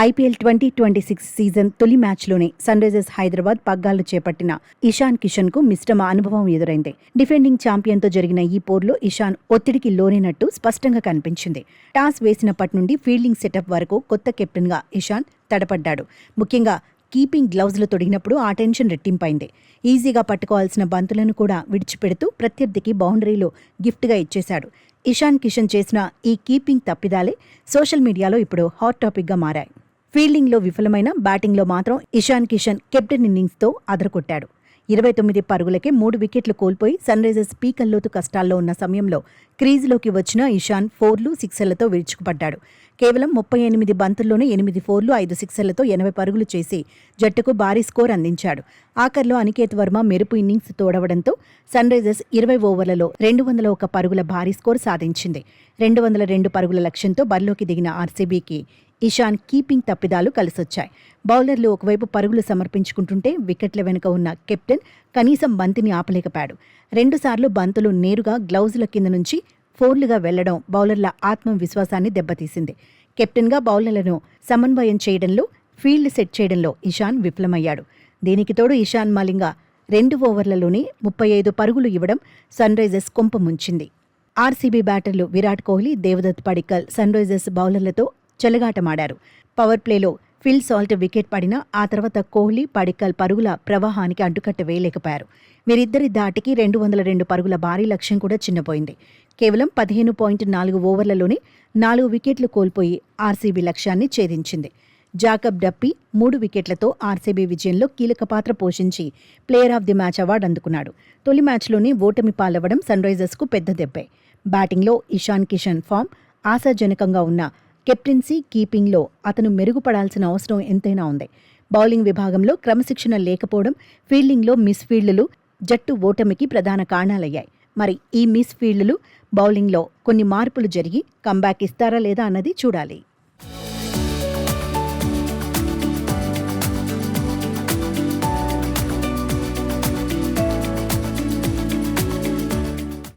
IPL 2026 season తొలి మ్యాచ్లోనే Sunrisers Hyderabad పగ్గాలు చేపట్టిన ఇషాన్ కిషన్కు మిశ్రమ అనుభవం ఎదురైంది. డిఫెండింగ్ ఛాంపియన్తో జరిగిన ఈ పోర్లో ఇషాన్ ఒత్తిడికి లోనైనట్టు స్పష్టంగా కనిపించింది. టాస్ వేసినప్పటి నుండి ఫీల్డింగ్ సెటప్ వరకు కొత్త కెప్టెన్గా ఇషాన్ తడపడ్డాడు. ముఖ్యంగా కీపింగ్ గ్లౌజ్లు తొడిగినప్పుడు ఆ టెన్షన్ రెట్టింపైంది. ఈజీగా పట్టుకోవాల్సిన బంతులను కూడా విడిచిపెడుతూ ప్రత్యర్థికి బౌండరీలో గిఫ్ట్గా ఇచ్చేశాడు. ఇషాన్ కిషన్ చేసిన ఈ కీపింగ్ తప్పిదాలే సోషల్ మీడియాలో ఇప్పుడు హాట్ టాపిక్గా మారాయి. ఫీల్డింగ్లో విఫలమైన బ్యాటింగ్లో మాత్రం ఇషాన్ కిషన్ కెప్టెన్ ఇన్నింగ్స్తో అదరకొట్టాడు. 29 పరుగులకే 3 వికెట్లు కోల్పోయి సన్రైజర్స్ పీకల్లోతు కష్టాల్లో ఉన్న సమయంలో క్రీజులోకి వచ్చిన ఇషాన్ 4లు, 6లతో విరుచుకుపడ్డాడు. కేవలం 38 బంతుల్లోనే 8 4లు, 5 6లతో 80 పరుగులు చేసి జట్టుకు భారీ స్కోర్ అందించాడు. ఆఖర్లో అనికేత్ వర్మ మెరుపు ఇన్నింగ్స్ తోడవడంతో సన్రైజర్స్ 20 ఓవర్లలో 201 పరుగుల భారీ స్కోర్ సాధించింది. 202 పరుగుల లక్ష్యంతో బరిలోకి దిగిన ఆర్సీబీకి ఇషాన్ కీపింగ్ తప్పిదాలు కలిసొచ్చాయి. బౌలర్లు ఒకవైపు పరుగులు సమర్పించుకుంటుంటే వికెట్ల వెనుక ఉన్న కెప్టెన్ కనీసం బంతిని ఆపలేకపోయాడు. 2 సార్లు బంతులు నేరుగా గ్లౌజుల కింద నుంచి 4లుగా వెళ్లడం బౌలర్ల ఆత్మవిశ్వాసాన్ని దెబ్బతీసింది. కెప్టెన్గా బౌలర్లను సమన్వయం చేయడంలో, ఫీల్డ్ సెట్ చేయడంలో ఇషాన్ విఫలమయ్యాడు. దీనికి తోడు ఇషాన్ మలింగా 2 ఓవర్లలోనే 35 పరుగులు ఇవ్వడం సన్రైజర్స్ కొంప ముంచింది. ఆర్సీబీ బ్యాటర్లు విరాట్ కోహ్లీ, దేవదత్ పడిక్కల్ సన్రైజర్స్ బౌలర్లతో చెలగాటమాడారు. పవర్ ప్లేలో ఫిల్ సాల్ట్ వికెట్ పడినా ఆ తర్వాత కోహ్లీ, పడిక్కల్ పరుగుల ప్రవాహానికి అడ్డుకట్ట వేయలేకపోయారు. వీరిద్దరి దాటికి 202 పరుగుల భారీ లక్ష్యం కూడా చిన్నపోయింది. కేవలం 15.4 ఓవర్లలోనే 4 వికెట్లు కోల్పోయి ఆర్సీబీ లక్ష్యాన్ని ఛేదించింది. జాకబ్ డప్పీ 3 వికెట్లతో ఆర్సీబీ విజయంలో కీలక పాత్ర పోషించి player of the match award అందుకున్నాడు. తొలి మ్యాచ్లోనే ఓటమి పాలవ్వడం సన్రైజర్స్కు పెద్ద దెబ్బే. బ్యాటింగ్లో ఇషాన్ కిషన్ ఫామ్ ఆశాజనకంగా ఉన్న కెప్టెన్సీ, కీపింగ్లో అతను మెరుగుపడాల్సిన అవసరం ఎంతైనా ఉంది. బౌలింగ్ విభాగంలో క్రమశిక్షణ లేకపోవడం, ఫీల్డింగ్లో మిస్ ఫీల్డ్లు జట్టు ఓటమికి ప్రధాన కారణాలయ్యాయి. మరి ఈ మిస్ ఫీల్డ్లు, బౌలింగ్లో కొన్ని మార్పులు జరిగి కంబ్యాక్ ఇస్తారా లేదా అన్నది చూడాలి.